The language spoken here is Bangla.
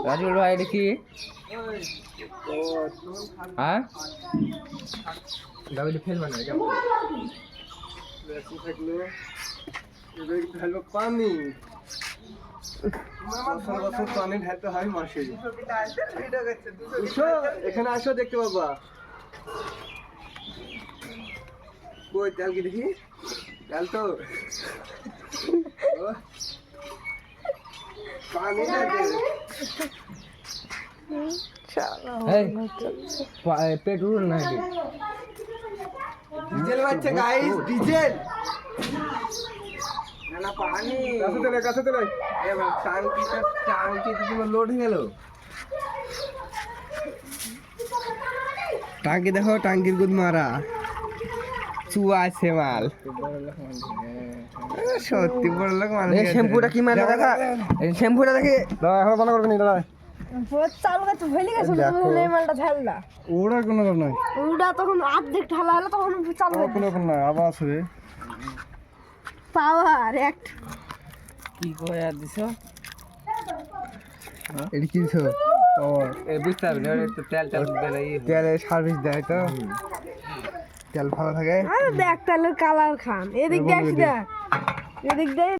রাজুল ভাই এটা কি? হ্যাঁ দাবিটা ফেলবে না ঢালবো পানি পানি ঢালতে হয় মাসে। এখানে আসো দেখতে পাবা। কই তেল কি দেখি? তেল তো পানি পেট্রোল না ডিজেল বাচ্চা গাইস, ডিজেল না পানি কাছে তো এবার টাঙ্কি তোমার লোড হয়ে গেল। টাঙ্কি দেখো, টাঙ্কির গুদ মারা চুয়া আছে মাল। সত্যি বড় লোক মানুষ। শ্যাম্পুটা কি মারলো দেখা? শ্যাম্পুটা দেখি দাদা এখন ভালো করবেন দাদা। চালু করতে ভুলে গেছো, এই মালটা ঢাললা। ওরা কোনো রকম নয়, ওটা তখন অর্ধেক ঢালা হলো তখন চালু হয়ে কোনো রকম নয়, আবার আসবে পাওয়ার এক কি করে আর দিছো? এটা কি দিছো? পাওয়ার এই বুঝতে হবে না, একটু তেল দিলে তেলের সার্ভিস দেয় তো, তেল ভালো থাকে। আরে দেখ তাহলে কালার খান এদিক দেখ, এদিক দেখ